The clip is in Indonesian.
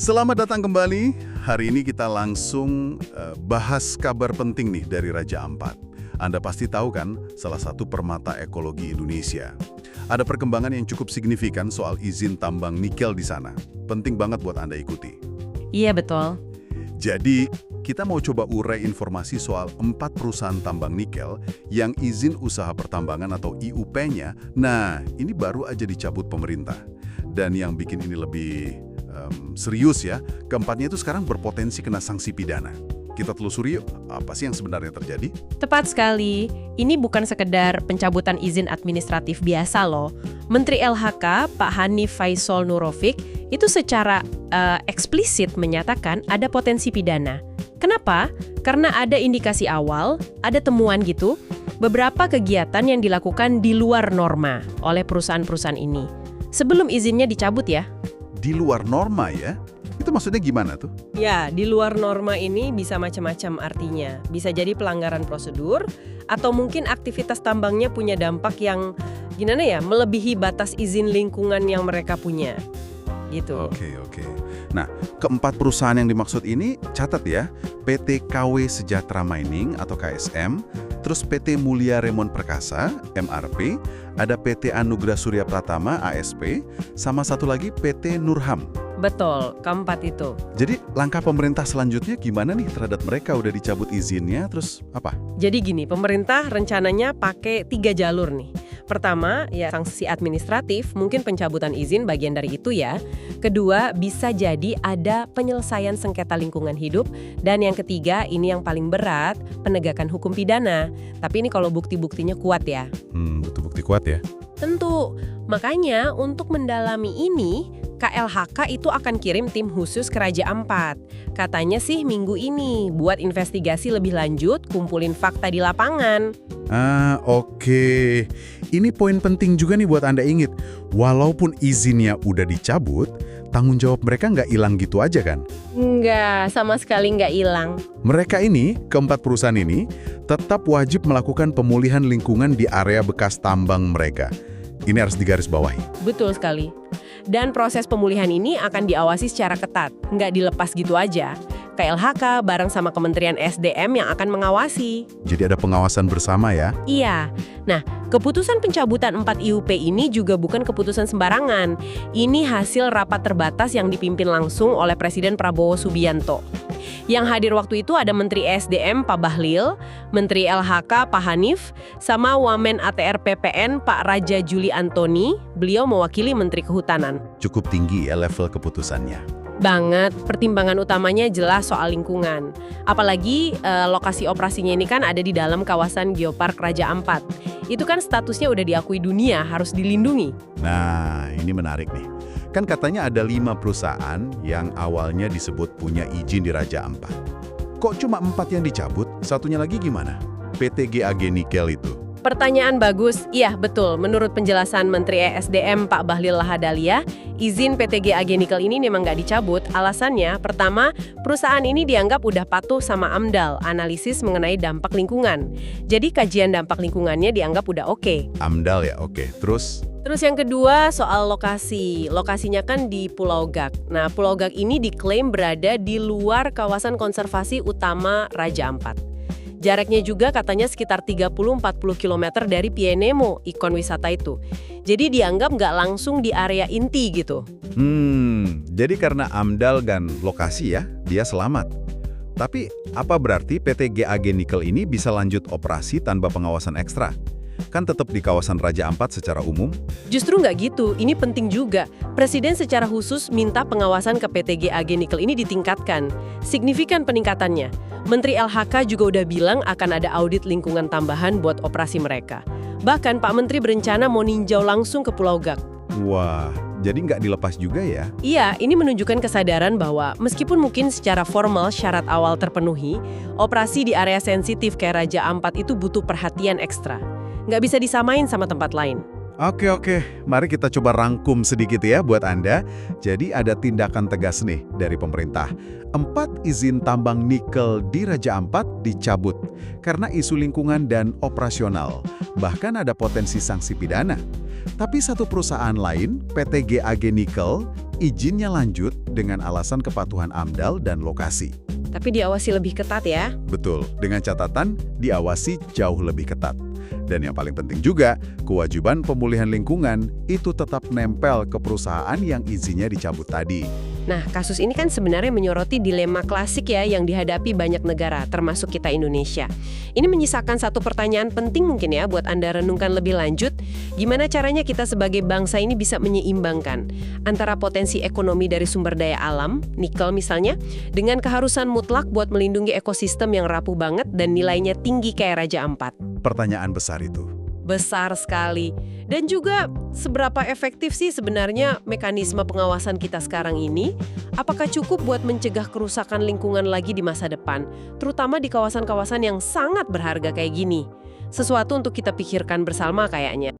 Selamat datang kembali. Hari ini kita langsung bahas kabar penting nih dari Raja Ampat. Anda pasti tahu kan, salah satu permata ekologi Indonesia. Ada perkembangan yang cukup signifikan soal izin tambang nikel di sana. Penting banget buat Anda ikuti. Iya, betul. Jadi, kita mau coba urai informasi soal 4 perusahaan tambang nikel yang izin usaha pertambangan atau IUP-nya, nah ini baru aja dicabut pemerintah. Dan yang bikin ini lebih serius ya, keempatnya itu sekarang berpotensi kena sanksi pidana. Kita telusuri yuk, apa sih yang sebenarnya terjadi? Tepat sekali. Ini bukan sekedar pencabutan izin administratif biasa loh. Menteri LHK, Pak Hanif Faisal Nurofik, itu secara eksplisit menyatakan ada potensi pidana. Kenapa? Karena ada indikasi awal, ada temuan gitu, beberapa kegiatan yang dilakukan di luar norma oleh perusahaan-perusahaan ini. Sebelum izinnya dicabut ya. Di luar norma ya? Itu maksudnya gimana tuh? Ya, di luar norma ini bisa macam-macam artinya. Bisa jadi pelanggaran prosedur, atau mungkin aktivitas tambangnya punya dampak yang, gimana ya, melebihi batas izin lingkungan yang mereka punya. Gitu. Oke. Nah, keempat perusahaan yang dimaksud ini, catat ya, PT KW Sejahtera Mining atau KSM, terus PT Mulia Remon Perkasa, MRP, ada PT Anugrah Surya Pratama, ASP, sama satu lagi PT Nurham. Betul, keempat itu. Jadi langkah pemerintah selanjutnya gimana nih terhadap mereka udah dicabut izinnya, terus apa? Jadi gini, pemerintah rencananya pakai 3 jalur nih. Pertama, ya sanksi administratif, mungkin pencabutan izin bagian dari itu ya. Kedua, bisa jadi ada penyelesaian sengketa lingkungan hidup. Dan yang ketiga, ini yang paling berat, penegakan hukum pidana. Tapi ini kalau bukti-buktinya kuat ya. Butuh bukti kuat ya? Tentu. Makanya untuk mendalami ini, KLHK itu akan kirim tim khusus ke Raja Ampat. Katanya sih minggu ini buat investigasi lebih lanjut, kumpulin fakta di lapangan. Oke. Ini poin penting juga nih buat Anda ingat. Walaupun izinnya udah dicabut, tanggung jawab mereka nggak hilang gitu aja kan? Nggak, sama sekali nggak hilang. Mereka ini, keempat perusahaan ini, tetap wajib melakukan pemulihan lingkungan di area bekas tambang mereka. Ini harus digarisbawahi. Betul sekali. Dan proses pemulihan ini akan diawasi secara ketat, nggak dilepas gitu aja. KLHK bareng sama Kementerian SDM yang akan mengawasi. Jadi ada pengawasan bersama ya? Iya. Nah, keputusan pencabutan 4 IUP ini juga bukan keputusan sembarangan. Ini hasil rapat terbatas yang dipimpin langsung oleh Presiden Prabowo Subianto. Yang hadir waktu itu ada Menteri SDM Pak Bahlil, Menteri LHK Pak Hanif, sama Wamen ATR PPN Pak Raja Juli Antoni. Beliau mewakili Menteri Kehutanan. Cukup tinggi ya level keputusannya. Banget, pertimbangan utamanya jelas soal lingkungan. Apalagi lokasi operasinya ini kan ada di dalam kawasan Geopark Raja Ampat. Itu kan statusnya udah diakui dunia, harus dilindungi. Nah, ini menarik nih. Kan katanya ada 5 perusahaan yang awalnya disebut punya izin di Raja Ampat. Kok cuma 4 yang dicabut? Satunya lagi gimana? PT GAG Nikel itu. Pertanyaan bagus. Iya, betul. Menurut penjelasan Menteri ESDM Pak Bahlil Lahadalia, izin PT GAG Nikel ini memang nggak dicabut. Alasannya, pertama, perusahaan ini dianggap udah patuh sama AMDAL, analisis mengenai dampak lingkungan. Jadi kajian dampak lingkungannya dianggap udah oke. AMDAL ya, oke. Terus yang kedua soal lokasi. Lokasinya kan di Pulau Gak. Nah, Pulau Gak ini diklaim berada di luar kawasan konservasi utama Raja Ampat. Jaraknya juga katanya sekitar 30-40 km dari Pienemo, ikon wisata itu. Jadi dianggap nggak langsung di area inti gitu. Jadi karena AMDAL dan lokasi ya, dia selamat. Tapi apa berarti PT GAG Nikel ini bisa lanjut operasi tanpa pengawasan ekstra? Kan tetap di kawasan Raja Ampat secara umum? Justru nggak gitu, ini penting juga. Presiden secara khusus minta pengawasan ke PT GAG Nikel ini ditingkatkan. Signifikan peningkatannya. Menteri LHK juga udah bilang akan ada audit lingkungan tambahan buat operasi mereka. Bahkan Pak Menteri berencana mau ninjau langsung ke Pulau Gak. Wah, jadi nggak dilepas juga ya? Iya, ini menunjukkan kesadaran bahwa meskipun mungkin secara formal syarat awal terpenuhi, operasi di area sensitif kayak Raja Ampat itu butuh perhatian ekstra. Nggak bisa disamain sama tempat lain. Oke. Mari kita coba rangkum sedikit ya buat Anda. Jadi ada tindakan tegas nih dari pemerintah. 4 izin tambang nikel di Raja Ampat dicabut karena isu lingkungan dan operasional. bahkan ada potensi sanksi pidana. Tapi satu perusahaan lain, PT GAG Nikel, izinnya lanjut dengan alasan kepatuhan AMDAL dan lokasi. Tapi diawasi lebih ketat ya. Betul, dengan catatan diawasi jauh lebih ketat. Dan yang paling penting juga, kewajiban pemulihan lingkungan itu tetap nempel ke perusahaan yang izinnya dicabut tadi. Nah, kasus ini kan sebenarnya menyoroti dilema klasik ya yang dihadapi banyak negara, termasuk kita Indonesia. Ini menyisakan satu pertanyaan penting mungkin ya buat Anda renungkan lebih lanjut. Gimana caranya kita sebagai bangsa ini bisa menyeimbangkan antara potensi ekonomi dari sumber daya alam, nikel misalnya, dengan keharusan mutlak buat melindungi ekosistem yang rapuh banget dan nilainya tinggi kayak Raja Ampat. Pertanyaan besar itu. Besar sekali. Dan juga seberapa efektif sih sebenarnya mekanisme pengawasan kita sekarang ini? Apakah cukup buat mencegah kerusakan lingkungan lagi di masa depan? Terutama di kawasan-kawasan yang sangat berharga kayak gini. Sesuatu untuk kita pikirkan bersama kayaknya.